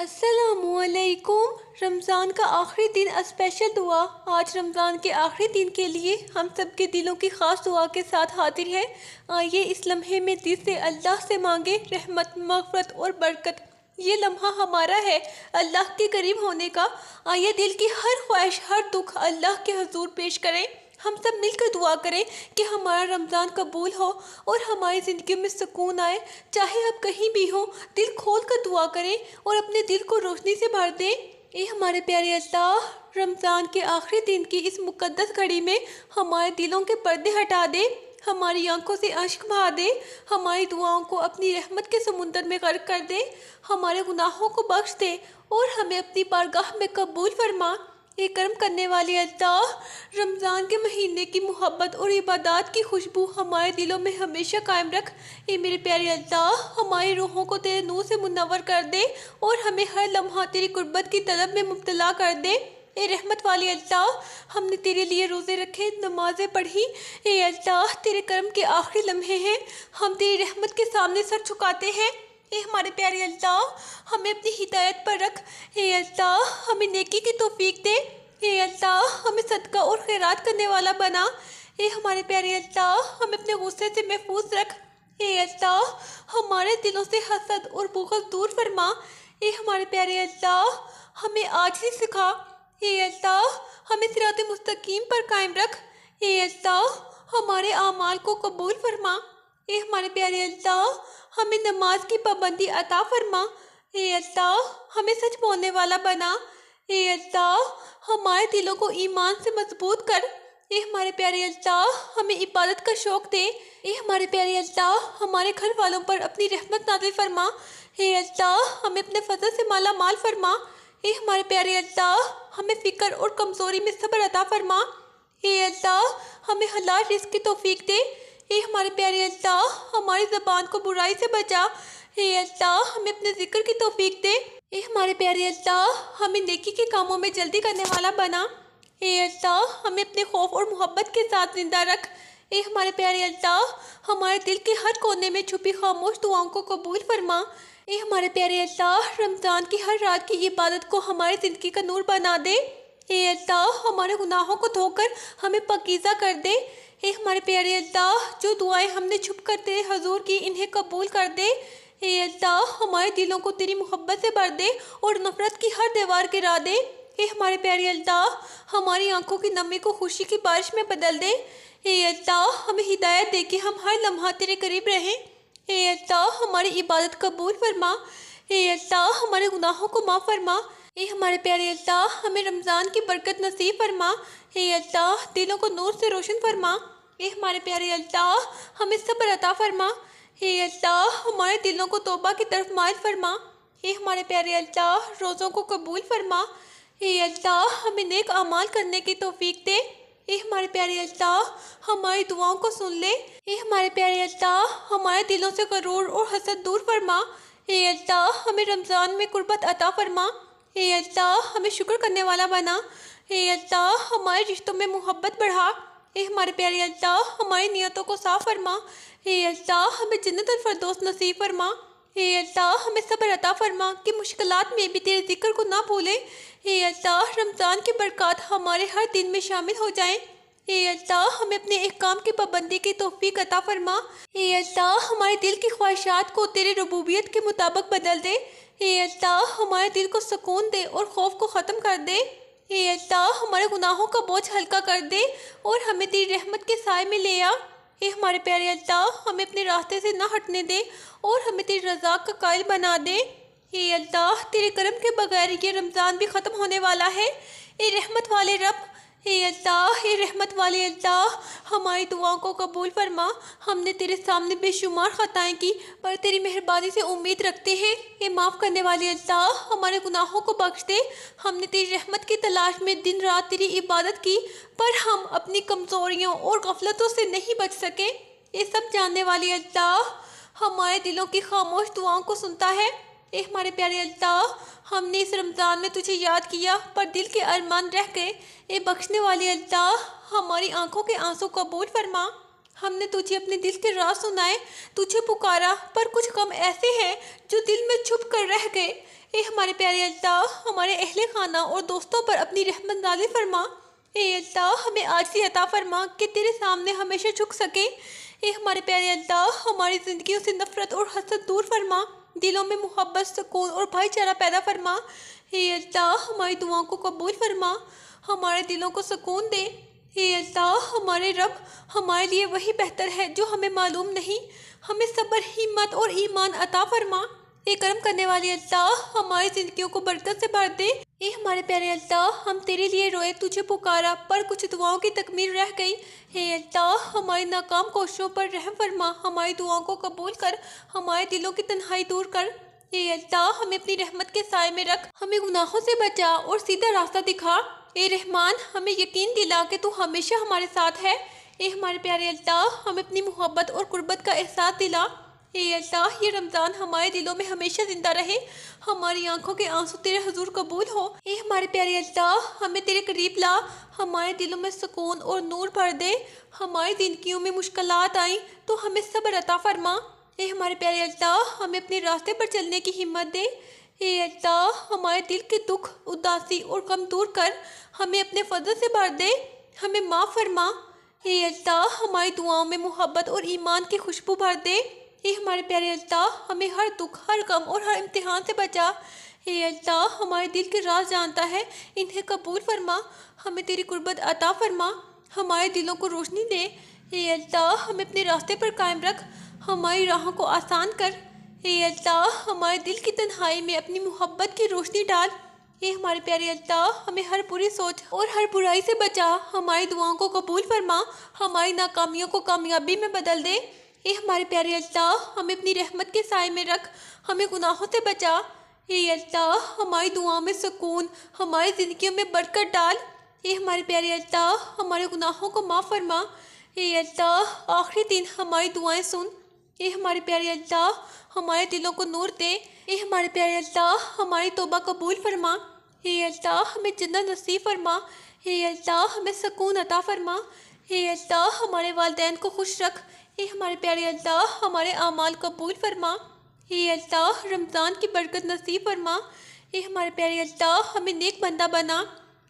السلام علیکم۔ رمضان کا آخری دن اسپیشل دعا۔ آج رمضان کے آخری دن کے لیے ہم سب کے دلوں کی خاص دعا کے ساتھ حاضر ہے۔ آئیے اس لمحے میں دل سے اللہ سے مانگے رحمت، مغفرت اور برکت۔ یہ لمحہ ہمارا ہے اللہ کے قریب ہونے کا۔ آئیے دل کی ہر خواہش، ہر دکھ اللہ کے حضور پیش کریں۔ ہم سب مل کر دعا کریں کہ ہمارا رمضان قبول ہو اور ہماری زندگی میں سکون آئے۔ چاہے آپ کہیں بھی ہوں، دل کھول کر دعا کریں اور اپنے دل کو روشنی سے بھر دیں۔ اے ہمارے پیارے اللہ، رمضان کے آخری دن کی اس مقدس گھڑی میں ہمارے دلوں کے پردے ہٹا دے، ہماری آنکھوں سے اشک بہا دے، ہماری دعاؤں کو اپنی رحمت کے سمندر میں غرق کر دے، ہمارے گناہوں کو بخش دے اور ہمیں اپنی بارگاہ میں قبول فرما۔ اے کرم کرنے والے اللہ، رمضان کے مہینے کی محبت اور عبادات کی خوشبو ہمارے دلوں میں ہمیشہ قائم رکھ۔ اے میرے پیارے اللہ، ہماری روحوں کو تیرے نور سے منور کر دے اور ہمیں ہر لمحہ تیری قربت کی طلب میں مبتلا کر دے۔ اے رحمت والے اللہ، ہم نے تیرے لیے روزے رکھے، نمازیں پڑھی۔ اے اللہ، تیرے کرم کے آخری لمحے ہیں، ہم تیری رحمت کے سامنے سر جھکاتے ہیں۔ اے ہمارے پیارے اللہ، ہمیں اپنی ہدایت پر رکھ۔ اے اللہ، ہمیں نیکی کی توفیق دے۔ اے اللہ، ہمیں صدقہ اور خیرات کرنے والا بنا۔ اے ہمارے پیارے اللہ، ہمیں اپنے غصے سے محفوظ رکھ۔ اے اللہ، ہمارے دلوں سے حسد اور بغض دور فرما۔ اے ہمارے پیارے اللہ، ہمیں عاجزی سکھا۔ اے اللہ، ہمیں صراط مستقیم پر قائم رکھ۔ اے اللہ، ہمارے اعمال کو قبول فرما۔ اے ہمارے پیارے اللہ، ہمیں نماز کی پابندی عطا فرما۔ اے اللہ، ہمیں سچ بولنے والا بنا۔ اے اللہ، ہمارے دلوں کو ایمان سے مضبوط کر۔ اے ہمارے پیارے اللہ، ہمیں عبادت کا شوق دے۔ اے ہمارے پیارے اللہ، ہمارے گھر والوں پر اپنی رحمت نازل فرما۔ اے اللہ، ہمیں اپنے فضل سے مالا مال فرما۔ اے ہمارے پیارے اللہ، ہمیں فکر اور کمزوری میں صبر عطا فرما۔ اے اللہ، ہمیں حلال رزق کی توفیق دے۔ اے ہمارے پیارے اللہ، ہماری زبان کو برائی سے بچا۔ اے اللہ، ہمیں اپنے ذکر کی توفیق دے۔ اے ہمارے پیارے اللہ، ہمیں نیکی کے کاموں میں جلدی کرنے والا بنا۔ اے اللہ، ہمیں اپنے خوف اور محبت کے ساتھ زندہ رکھ۔ اے ہمارے پیارے اللہ، ہمارے دل کے ہر کونے میں چھپی خاموش دعاؤں کو قبول فرما۔ اے ہمارے پیارے اللہ، رمضان کی ہر رات کی عبادت کو ہماری زندگی کا نور بنا دے۔ اے اللہ، ہمارے گناہوں کو دھو کر ہمیں پاکیزہ کر دے۔ اے ہمارے پیارے اللہ، جو دعائیں ہم نے چھپ کر تیرے حضور کی، انہیں قبول کر دے۔ اے اللہ، ہمارے دلوں کو تیری محبت سے بھر دے اور نفرت کی ہر دیوار گرا دے۔ اے ہمارے پیارے اللہ، ہماری آنکھوں کی نمی کو خوشی کی بارش میں بدل دے۔ اے اللہ، ہمیں ہدایت دے کہ ہم ہر لمحہ تیرے قریب رہیں۔ اے اللہ، ہماری عبادت قبول فرما۔ اے اللہ، ہمارے گناہوں کو معاف فرما۔ اے ہمارے پیارے اللہ، ہمیں رمضان کی برکت نصیب فرما۔ اے اللہ، دلوں کو نور سے روشن فرما۔ اے ہمارے پیارے اللہ، ہمیں صبر عطا فرما۔ اے اللہ، ہمارے دلوں کو توبہ کی طرف مائل فرما۔ اے ہمارے پیارے اللہ، روزوں کو قبول فرما۔ اے اللہ، ہمیں نیک اعمال کرنے کی توفیق دے۔ اے ہمارے پیارے اللہ، ہماری دعاؤں کو سن لے۔ اے ہمارے پیارے اللہ، ہمارے دلوں سے غرور اور حسد دور فرما۔ اے اللہ، ہمیں رمضان میں قربت عطا فرما۔ اے اللہ، ہمیں شکر کرنے والا بنا۔ اے اللہ، ہمارے رشتوں میں محبت بڑھا۔ اے ہمارے پیارے اللہ، ہماری نیتوں کو صاف فرما۔ اے اللہ، ہمیں جنت الفردوس نصیب فرما۔ اے اللہ، ہمیں صبر عطا فرما کہ مشکلات میں بھی تیرے ذکر کو نہ بھولیں۔ اے اللہ، رمضان کی برکات ہمارے ہر دن میں شامل ہو جائیں۔ اے اللہ، ہمیں اپنے احکام کی پابندی کی توفیق عطا فرما۔ اے اللہ، ہمارے دل کی خواہشات کو تیرے ربوبیت کے مطابق بدل دے۔ اے اللہ، ہمارے دل کو سکون دے اور خوف کو ختم کر دے۔ اے اللہ، ہمارے گناہوں کا بوجھ ہلکا کر دے اور ہمیں تیری رحمت کے سائے میں لے آ۔ اے ہمارے پیارے اللہ، ہمیں اپنے راستے سے نہ ہٹنے دے اور ہمیں تیری رضا کا قائل بنا دے۔ اے اللہ، تیرے کرم کے بغیر یہ رمضان بھی ختم ہونے والا ہے۔ اے رحمت والے رب، اے اللہ، اے رحمت والے اللہ، ہماری دعاؤں کو قبول فرما۔ ہم نے تیرے سامنے بے شمار خطائیں کی، پر تیری مہربانی سے امید رکھتے ہیں۔ اے معاف کرنے والے اللہ، ہمارے گناہوں کو بخش دے۔ ہم نے تیری رحمت کی تلاش میں دن رات تیری عبادت کی، پر ہم اپنی کمزوریوں اور غفلتوں سے نہیں بچ سکے۔ اے سب جاننے والے اللہ، ہمارے دلوں کی خاموش دعاؤں کو سنتا ہے۔ اے ہمارے پیارے اللہ، ہم نے اس رمضان میں تجھے یاد کیا پر دل کے ارمان رہ گئے۔ اے بخشنے والے اللہ، ہماری آنکھوں کے آنسو قبول فرما۔ ہم نے تجھے اپنے دل کے راز سنائے، تجھے پکارا، پر کچھ غم ایسے ہیں جو دل میں چھپ کر رہ گئے۔ اے ہمارے پیارے اللہ، ہمارے اہل خانہ اور دوستوں پر اپنی رحمت نازل فرما۔ اے اللہ، ہمیں عاجزی عطا فرما کہ تیرے سامنے ہمیشہ جھک سکے۔ اے ہمارے پیارے اللہ، ہماری زندگیوں سے نفرت اور حسد دور فرما، دلوں میں محبت، سکون اور بھائی چارہ پیدا فرما۔ اے اللہ، ہماری دعاؤں کو قبول فرما، ہمارے دلوں کو سکون دے۔ اے اللہ ہمارے رب، ہمارے لیے وہی بہتر ہے جو ہمیں معلوم نہیں، ہمیں صبر، ہمت اور ایمان عطا فرما۔ اے کرم کرنے والے اللہ، ہماری زندگیوں کو برکت سے بھر دے۔ اے ہمارے پیارے اللہ، ہم تیرے لیے روئے، تجھے پکارا، پر کچھ دعاؤں کی تکمیل رہ گئی۔ اے اللہ، ہماری ناکام کوششوں پر رحم فرما، ہماری دعاؤں کو قبول کر، ہمارے دلوں کی تنہائی دور کر۔ اے اللہ، ہمیں اپنی رحمت کے سائے میں رکھ، ہمیں گناہوں سے بچا اور سیدھا راستہ دکھا۔ اے رحمان، ہمیں یقین دلا کہ تو ہمیشہ ہمارے ساتھ ہے۔ اے ہمارے پیارے اللہ، ہمیں اپنی محبت اور قربت کا احساس دلا۔ اے اللہ، یہ رمضان ہمارے دلوں میں ہمیشہ زندہ رہے، ہماری آنکھوں کے آنسو تیرے حضور قبول ہو۔ اے ہمارے پیارے اللہ، ہمیں تیرے قریب لا، ہمارے دلوں میں سکون اور نور بھر دے۔ ہماری زندگیوں میں مشکلات آئیں تو ہمیں صبر عطا فرما۔ اے ہمارے پیارے اللہ، ہمیں اپنے راستے پر چلنے کی ہمت دے۔ اے اللہ، ہمارے دل کے دکھ، اداسی اور غم دور کر، ہمیں اپنے فضل سے بھر دے، ہمیں معاف فرما۔ اے اللہ، ہماری دعاؤں میں محبت اور ایمان کی خوشبو بھر دے۔ اے ہمارے پیارے اللہ، ہمیں ہر دکھ، ہر غم اور ہر امتحان سے بچا۔ اے اللہ، ہمارے دل کے راز جانتا ہے، انہیں قبول فرما، ہمیں تیری قربت عطا فرما، ہمارے دلوں کو روشنی دے۔ اے اللہ، ہمیں اپنے راستے پر قائم رکھ، ہماری راہوں کو آسان کر۔ اے اللہ، ہمارے دل کی تنہائی میں اپنی محبت کی روشنی ڈال۔ اے ہمارے پیارے اللہ، ہمیں ہر بری سوچ اور ہر برائی سے بچا، ہماری دعاؤں کو قبول فرما، ہماری ناکامیوں کو کامیابی میں بدل دے۔ اے ہمارے پیارے اللہ، ہمیں اپنی رحمت کے سائے میں رکھ، ہمیں گناہوں سے بچا۔ اے اللہ، ہماری دعاؤں میں سکون، ہماری زندگیوں میں برکت ڈال۔ اے ہمارے پیارے اللہ، ہمارے گناہوں کو معاف فرما۔ اے اللہ، آخری دن ہماری دعائیں سن۔ اے ہمارے پیارے اللہ، ہمارے دلوں کو نور دے۔ اے ہمارے پیارے اللہ، ہماری توبہ قبول فرما۔ اے اللہ، ہمیں جنت نصیب فرما۔ اے اللہ، ہمیں سکون عطا فرما۔ اے اللہ، ہمارے والدین کو خوش رکھ۔ اے ہمارے پیارے اللہ، ہمارے اعمال قبول فرما۔ اے اللہ، رمضان کی برکت نصیب فرما۔ اے ہمارے پیارے اللہ، ہمیں نیک بندہ بنا۔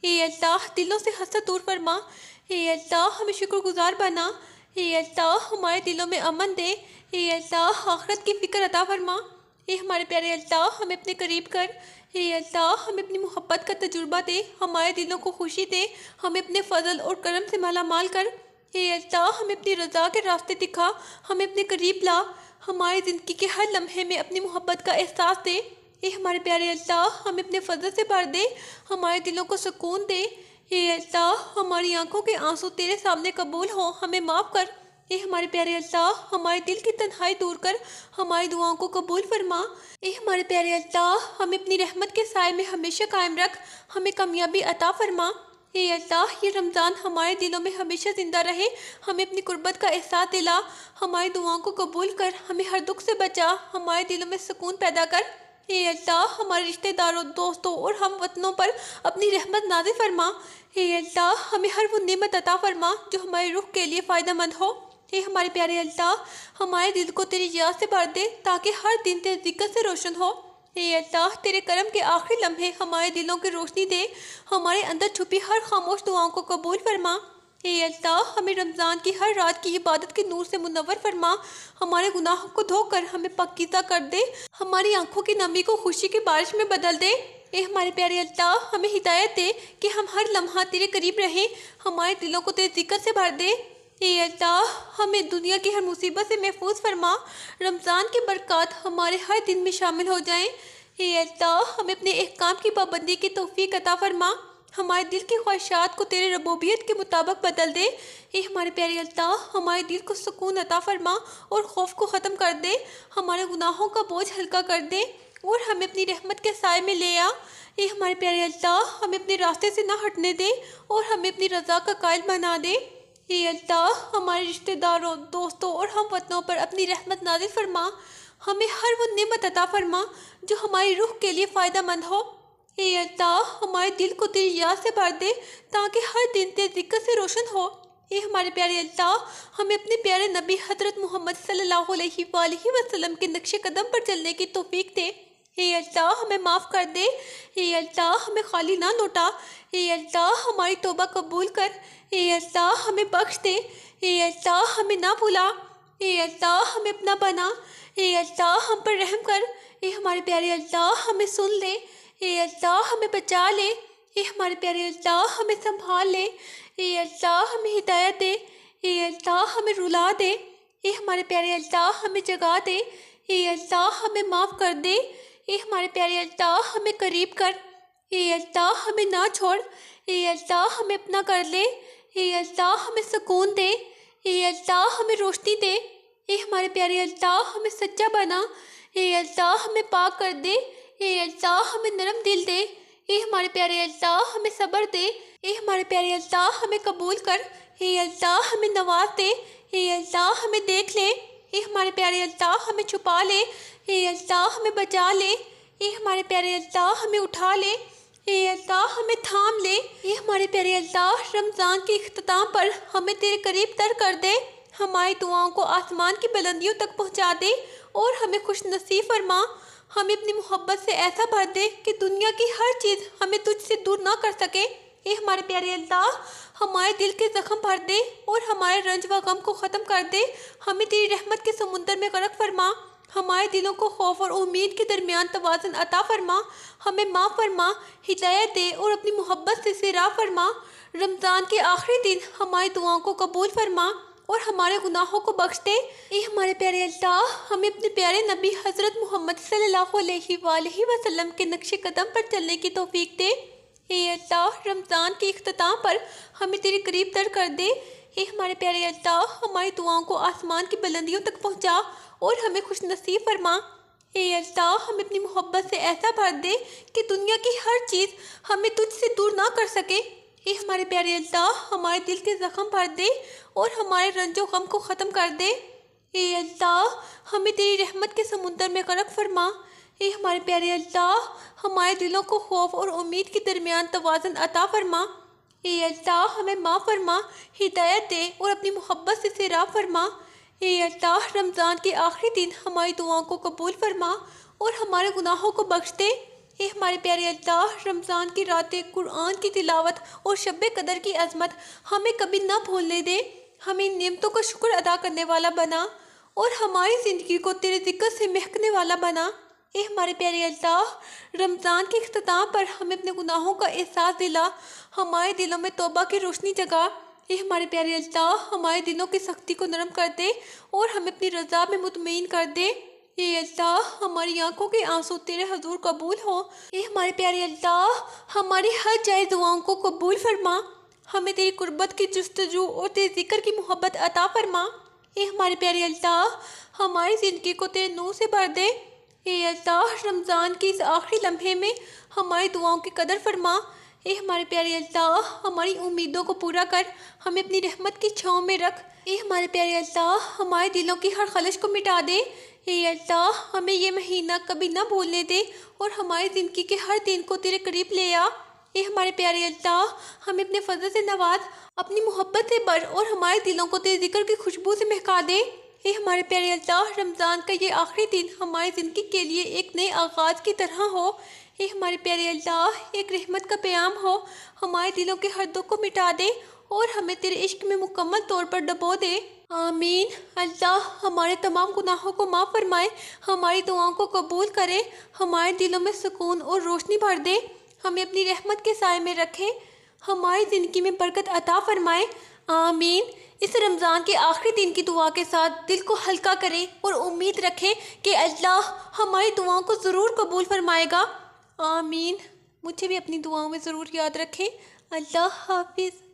اے اللہ، دلوں سے حسد دور فرما۔ اے اللہ، ہمیں شکر گزار بنا۔ اے اللہ، ہمارے دلوں میں امن دے۔ اے اللہ، آخرت کی فکر عطا فرما۔ اے ہمارے پیارے اللہ، ہمیں اپنے قریب کر۔ اے اللہ، ہمیں اپنی محبت کا تجربہ دے، ہمارے دلوں کو خوشی دے، ہمیں اپنے فضل اور کرم سے مالا مال کر۔ اے اللہ، ہمیں اپنی رضا کے راستے دکھا، ہمیں اپنے قریب لا، ہماری زندگی کے ہر لمحے میں اپنی محبت کا احساس دے۔ اے ہمارے پیارے اللہ، ہمیں اپنے فضل سے بھر دے، ہمارے دلوں کو سکون دے۔ اے اللہ، ہماری آنکھوں کے آنسو تیرے سامنے قبول ہوں، ہمیں معاف کر۔ اے ہمارے پیارے اللہ، ہمارے دل کی تنہائی دور کر، ہماری دعاؤں کو قبول فرما۔ اے ہمارے پیارے اللہ، ہمیں اپنی رحمت کے سائے میں ہمیشہ قائم رکھ، ہمیں کامیابی عطا فرما۔ اے اللہ، یہ رمضان ہمارے دلوں میں ہمیشہ زندہ رہے، ہمیں اپنی قربت کا احساس دلا، ہماری دعاؤں کو قبول کر، ہمیں ہر دکھ سے بچا، ہمارے دلوں میں سکون پیدا کر۔ اے اللہ، ہمارے رشتہ داروں، دوستوں اور ہم وطنوں پر اپنی رحمت نازل فرما۔ اے اللہ، ہمیں ہر وہ نعمت عطا فرما جو ہماری روح کے لیے فائدہ مند ہو۔ اے ہمارے پیارے اللہ، ہمارے دل کو تیری یاد سے بھر دے تاکہ ہر دن تیرے ذکر سے روشن ہو۔ اے اللہ، تیرے کرم کے آخری لمحے ہمارے دلوں کی روشنی دے، ہمارے اندر چھپی ہر خاموش دعاؤں کو قبول فرما۔ اے اللہ، ہمیں رمضان کی ہر رات کی عبادت کے نور سے منور فرما، ہمارے گناہوں کو دھو کر ہمیں پاکیزہ کر دے، ہماری آنکھوں کی نمی کو خوشی کی بارش میں بدل دے۔ اے ہمارے پیارے اللہ، ہمیں ہدایت دے کہ ہم ہر لمحہ تیرے قریب رہیں، ہمارے دلوں کو تیرے ذکر سے بھر دے۔ اے اللہ، ہمیں دنیا کی ہر مصیبت سے محفوظ فرما، رمضان کی برکات ہمارے ہر دن میں شامل ہو جائیں۔ اے اللہ، ہمیں اپنے احکام کی پابندی کی توفیق عطا فرما، ہمارے دل کی خواہشات کو تیرے ربوبیت کے مطابق بدل دے۔ اے ہمارے پیارے اللہ، ہمارے دل کو سکون عطا فرما اور خوف کو ختم کر دے، ہمارے گناہوں کا بوجھ ہلکا کر دے اور ہمیں اپنی رحمت کے سائے میں لے آ۔ اے ہمارے پیارے اللہ، ہمیں اپنے راستے سے نہ ہٹنے دے اور ہمیں اپنی رضا کا قائل بنا دے۔ اے اللہ، ہمارے رشتہ داروں، دوستوں اور ہم وطنوں پر اپنی رحمت نازل فرما، ہمیں ہر وہ نعمت عطا فرما جو ہماری روح کے لیے فائدہ مند ہو۔ اے اللہ، ہمارے دل کو تیری یاد سے بھر دے تاکہ ہر دن تیرے ذکر سے روشن ہو۔ اے ہمارے پیارے اللہ، ہمیں اپنے پیارے نبی حضرت محمد صلی اللہ علیہ وآلہ وسلم کے نقش قدم پر چلنے کی توفیق دے۔ اے اللہ ہمیں معاف کر دے، اے اللہ ہمیں خالی نہ لوٹا، اے اللہ ہماری توبہ قبول کر، اے اللہ ہمیں بخش دے، اے اللہ ہمیں نہ بھلا، اے اللہ ہمیں اپنا بنا، اے اللہ ہم پر رحم کر، اے ہمارے پیارے اللہ ہمیں سن لے، اے اللہ ہمیں بچا لے، اے ہمارے پیارے اللہ ہمیں سنبھال لے، اے اللہ ہمیں ہدایت دے، اے اللہ ہمیں رلا دے، اے ہمارے پیارے اللہ ہمیں جگا دے، اے اللہ ہمیں معاف کر دے، اے ہمارے پیارے اللہ ہمیں قریب کر، اے اللہ ہمیں نہ چھوڑ، اے اللہ ہمیں اپنا کر لے، اے اللہ ہمیں سکون دے، اے اللہ ہمیں روشنی دے، اے ہمارے پیارے اللہ ہمیں سچا بنا، اے اللہ ہمیں پاک کر دے، اے اللہ ہمیں نرم دل دے، اے ہمارے پیارے اللہ ہمیں صبر دے، اے ہمارے پیارے اللہ ہمیں قبول کر، اے اللہ ہمیں نواز دے، اے اللہ ہمیں دیکھ لے، اے ہمارے پیارے اللہ ہمیں چھپا لے، اے اللہ ہمیں بچا لے، اے ہمارے پیارے اللہ ہمیں اٹھا لے، اے اللہ ہمیں تھام لے، اے ہمارے پیارے اللہ رمضان کے اختتام پر ہمیں تیرے قریب تر کر دے، ہماری دعاؤں کو آسمان کی بلندیوں تک پہنچا دے اور ہمیں خوش نصیب فرما، ہمیں اپنی محبت سے ایسا بھر دے کہ دنیا کی ہر چیز ہمیں تجھ سے دور نہ کر سکے، اے ہمارے پیارے اللہ ہمارے دل کے زخم بھر دے اور ہمارے رنج و غم کو ختم کر دے، ہمیں تیری رحمت کے سمندر میں غرق فرما، ہمارے دلوں کو خوف اور امید کے درمیان توازن عطا فرما، ہمیں معاف فرما، ہدایت دے اور اپنی محبت سے سیراب فرما، رمضان کے آخری دن ہماری دعاؤں کو قبول فرما اور ہمارے گناہوں کو بخش دے، اے ہمارے پیارے اللہ ہمیں اپنے پیارے نبی حضرت محمد صلی اللہ علیہ وآلہ وسلم کے نقش قدم پر چلنے کی توفیق دے، اے اللہ رمضان کے اختتام پر ہمیں تیرے قریب تر کر دے، اے ہمارے پیارے اللہ ہماری دعاؤں کو آسمان کی بلندیوں تک پہنچا اور ہمیں خوش نصیب فرما، اے اللہ ہمیں اپنی محبت سے ایسا بھر دے کہ دنیا کی ہر چیز ہمیں تجھ سے دور نہ کر سکے، اے ہمارے پیارے اللہ ہمارے دل کے زخم بھر دے اور ہمارے رنج و غم کو ختم کر دے، اے اللہ ہمیں تیری رحمت کے سمندر میں غرق فرما، اے ہمارے پیارے اللہ ہمارے دلوں کو خوف اور امید کے درمیان توازن عطا فرما، اے اللہ ہمیں معاف فرما، ہدایت دے اور اپنی محبت سے سیراب فرما، اے اللہ رمضان کے آخری دن ہماری دعاؤں کو قبول فرما اور ہمارے گناہوں کو بخش دے، اے ہمارے پیارے اللہ رمضان کی راتیں قرآن کی تلاوت اور شب قدر کی عظمت ہمیں کبھی نہ بھولنے دے، ہمیں ان نعمتوں کا شکر ادا کرنے والا بنا اور ہماری زندگی کو تیرے ذکر سے مہکنے والا بنا، اے ہمارے پیارے اللہ رمضان کے اختتام پر ہمیں اپنے گناہوں کا احساس دلا، ہمارے دلوں میں توبہ کی روشنی جگا، اے ہمارے پیارے اللہ ہمارے دلوں کی سختی کو نرم کر دے اور ہمیں اپنی رضا میں مطمئن کر دے، اے اللہ ہماری آنکھوں کے آنسو تیرے حضور قبول ہوں، اے ہمارے پیارے اللہ ہماری ہر جائز دعاؤں کو قبول فرما، ہمیں تیری قربت کی جستجو اور تیرے ذکر کی محبت عطا فرما، اے ہمارے پیارے اللہ ہماری زندگی کو تیرے نور سے بھر دے، اے اللہ رمضان کی اس آخری لمحے میں ہماری دعاؤں کی قدر فرما، اے ہمارے پیارے اللہ ہماری امیدوں کو پورا کر، ہمیں اپنی رحمت کی چھاؤں میں رکھ، اے ہمارے پیارے اللہ ہمارے دلوں کی ہر خلش کو مٹا دے، اے اللہ ہمیں یہ مہینہ کبھی نہ بھولنے دے اور ہماری زندگی کے ہر دن کو تیرے قریب لے آ، اے ہمارے پیارے اللہ ہمیں اپنے فضل سے نواز، اپنی محبت سے بھر اور ہمارے دلوں کو تیرے ذکر کی خوشبو سے مہکا دے، اے ہمارے پیارے اللہ رمضان کا یہ آخری دن ہماری زندگی کے لیے ایک نئے آغاز کی طرح ہو، اے ہمارے پیارے اللہ ایک رحمت کا پیام ہو، ہمارے دلوں کے ہر دکھ کو مٹا دے اور ہمیں تیرے عشق میں مکمل طور پر ڈبو دے، آمین۔ اللہ ہمارے تمام گناہوں کو معاف فرمائے، ہماری دعاؤں کو قبول کرے، ہمارے دلوں میں سکون اور روشنی بھر دے، ہمیں اپنی رحمت کے سائے میں رکھے، ہماری زندگی میں برکت عطا فرمائے، آمین۔ اس رمضان کے آخری دن کی دعا کے ساتھ دل کو ہلکا کریں اور امید رکھیں کہ اللہ ہماری دعاؤں کو ضرور قبول فرمائے گا، آمین۔ مجھے بھی اپنی دعاؤں میں ضرور یاد رکھیں، اللہ حافظ۔